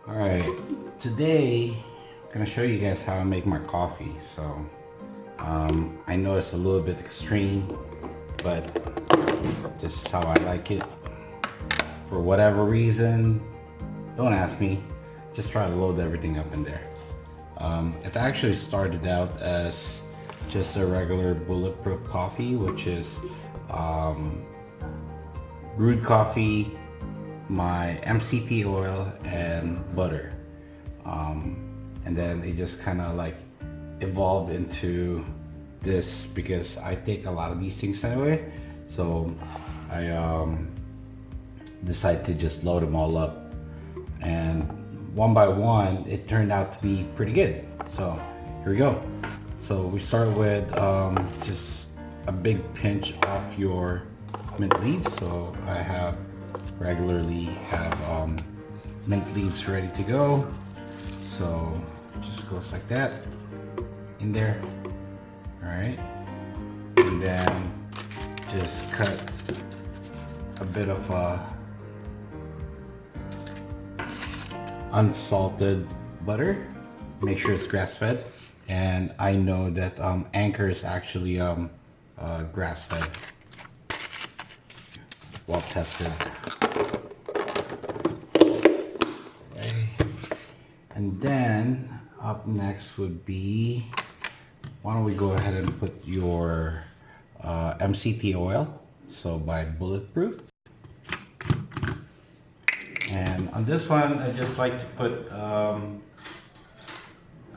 Alright, today I'm gonna show you guys how I make my coffee. I know it's a little bit extreme, but this is how I like it. For whatever reason, don't ask me, just try to load everything up in there. It actually started out as just a regular Bulletproof coffee, which is brewed coffee, my MCT oil, and butter. And then it just kind of like evolved into this because I take a lot of these things anyway. So I decided to just load them all up, and one by one it turned out to be pretty good. So here we go. So we start with just a big pinch off your mint leaves. So I have regularly have mint leaves ready to go. So just goes like that in there. All right, and then just cut a bit of unsalted butter. Make sure it's grass-fed, and I know that Anchor is actually grass-fed, well tested. Okay. And then up next would be, why don't we go ahead and put your MCT oil, so by Bulletproof. And on this one, I just like to put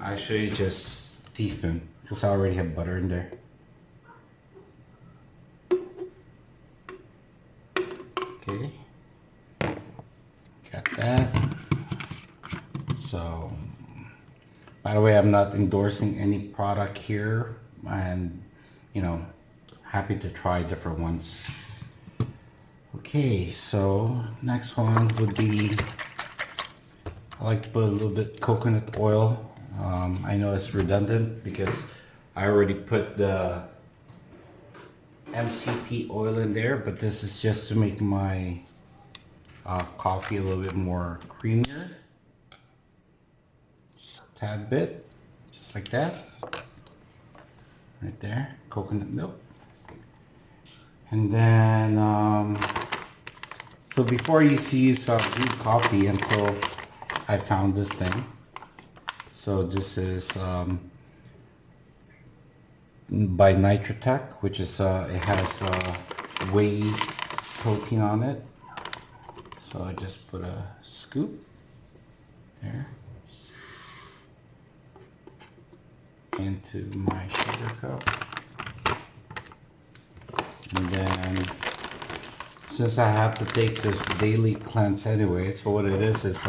actually just a teaspoon because I already have butter in there. Okay, got that. So, by the way, I'm not endorsing any product here, and happy to try different ones. Okay, so next one would be, I like to put a little bit coconut oil. I know it's redundant because I already put the MCT oil in there, but this is just to make my coffee a little bit more creamier. Just a tad bit, just like that. Right there, coconut milk. And then, so before I used to use brewed coffee until I found this thing. So this is by Nitrotech, which is it has whey protein on it. So I just put a scoop there into my sugar cup, and then since I have to take this daily cleanse anyway, so what it is it's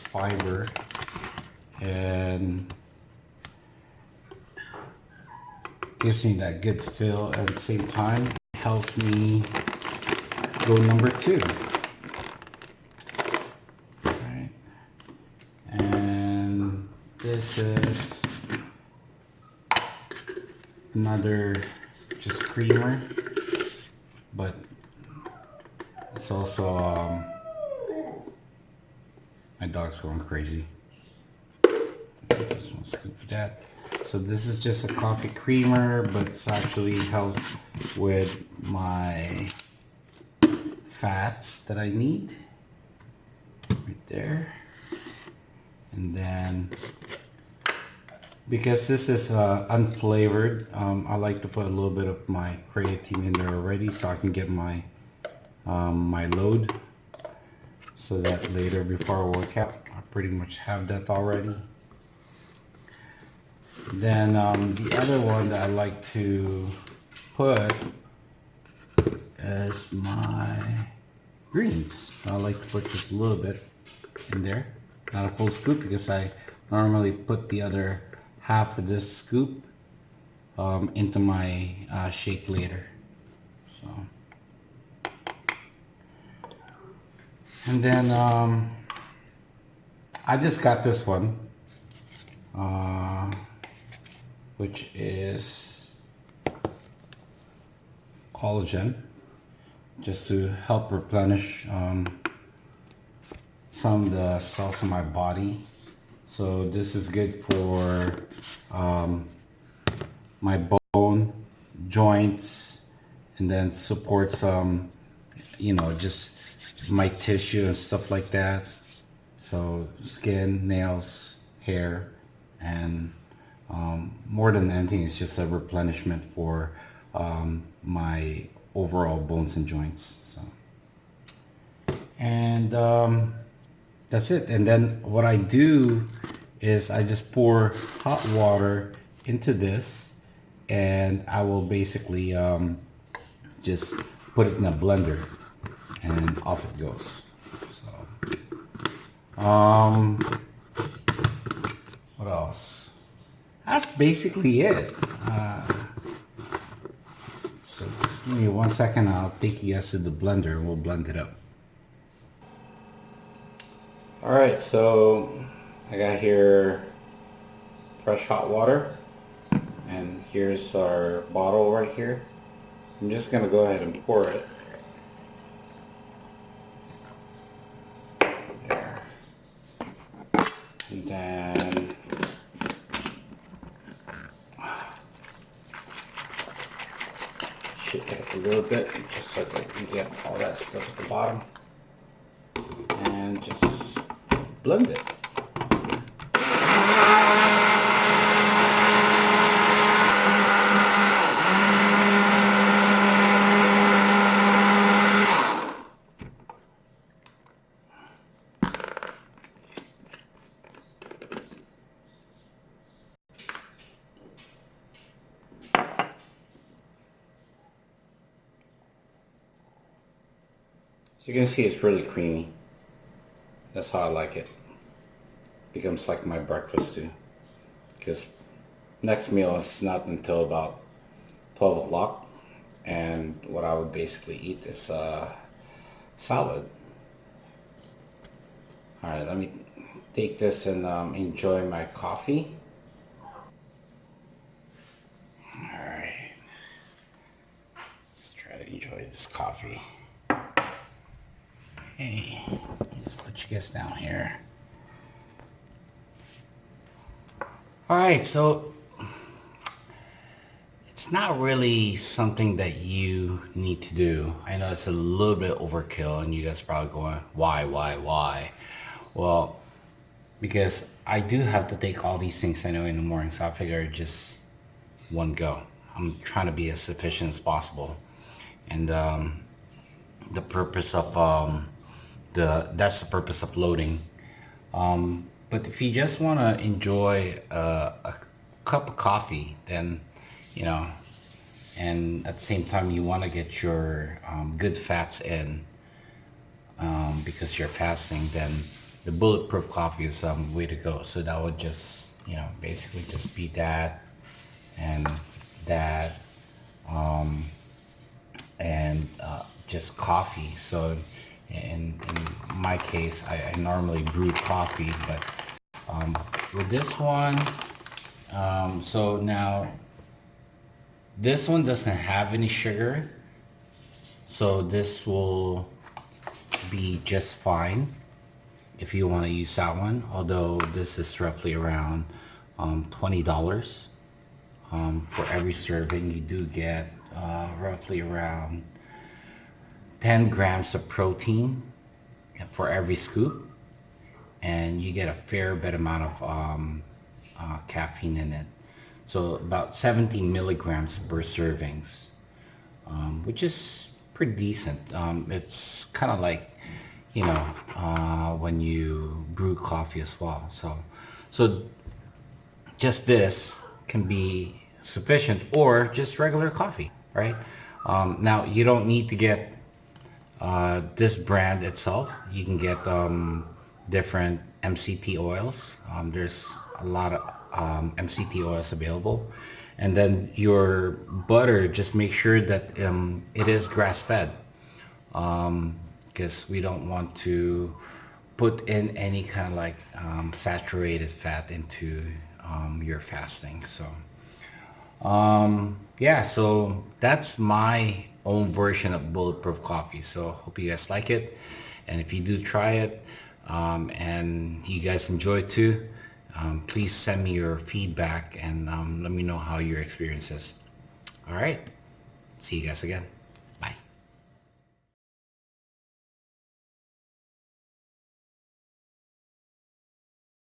fiber, and gives me that good feel, at the same time helps me go number 2. Right. And this is another just creamer, but it's also my dog's going crazy. Just one scoop of that. So this is just a coffee creamer, but it actually helps with my fats that I need. Right there. And then, because this is unflavored, I like to put a little bit of my creatine in there already, so I can get my my load, so that later before I work out, I pretty much have that already. Then the other one that I like to put is my greens. I like to put just a little bit in there, not a full scoop, because I normally put the other half of this scoop into my shake later. So, and then I just got this one, which is collagen, just to help replenish some of the cells in my body. So this is good for my bone, joints, and then supports just my tissue and stuff like that. So skin, nails, hair, and more than anything, it's just a replenishment for my overall bones and joints. So, and that's it. And then what I do is I just pour hot water into this, and I will basically just put it in a blender, and off it goes. So, what else? That's basically it. So just give me 1 second. I'll take you guys to the blender and we'll blend it up. All right, so I got here fresh hot water, and here's our bottle right here. I'm just gonna go ahead and pour it. There. And then shake it up a little bit just so that we get all that stuff at the bottom. And just blend it. So you can see it's really creamy. That's how I like it. Becomes like my breakfast too. Because next meal is not until about 12 o'clock. And what I would basically eat is salad. Alright, let me take this and enjoy my coffee. Alright. Let's try to enjoy this coffee. Hey, just put you guys down here. Alright, so it's not really something that you need to do. I know it's a little bit overkill, and you guys are probably going, why? Well, because I do have to take all these things I know in the morning, so I figure just one go. I'm trying to be as efficient as possible. And the purpose of that's the purpose of loading. But if you just want to enjoy a cup of coffee, then and at the same time you want to get your good fats in, because you're fasting, then the bulletproof coffee is some way to go. So that would just basically just be that and that, and just coffee. So in my case, I normally brew coffee, but with this one, so now this one doesn't have any sugar, so this will be just fine if you want to use that one, although this is roughly around $20 for every serving. You do get roughly around 10 grams of protein for every scoop, and you get a fair bit amount of caffeine in it. So about 17 milligrams per servings, which is pretty decent. It's kind of like, when you brew coffee as well. So just this can be sufficient, or just regular coffee, right? Now you don't need to get this brand itself. You can get different MCT oils. There's a lot of MCT oils available, and then your butter, just make sure that it is grass-fed, because we don't want to put in any kind of like saturated fat into your fasting. So yeah, so that's my own version of bulletproof coffee. So hope you guys like it, and if you do try it, and you guys enjoy too. Please send me your feedback and let me know how your experience is. All right. See you guys again.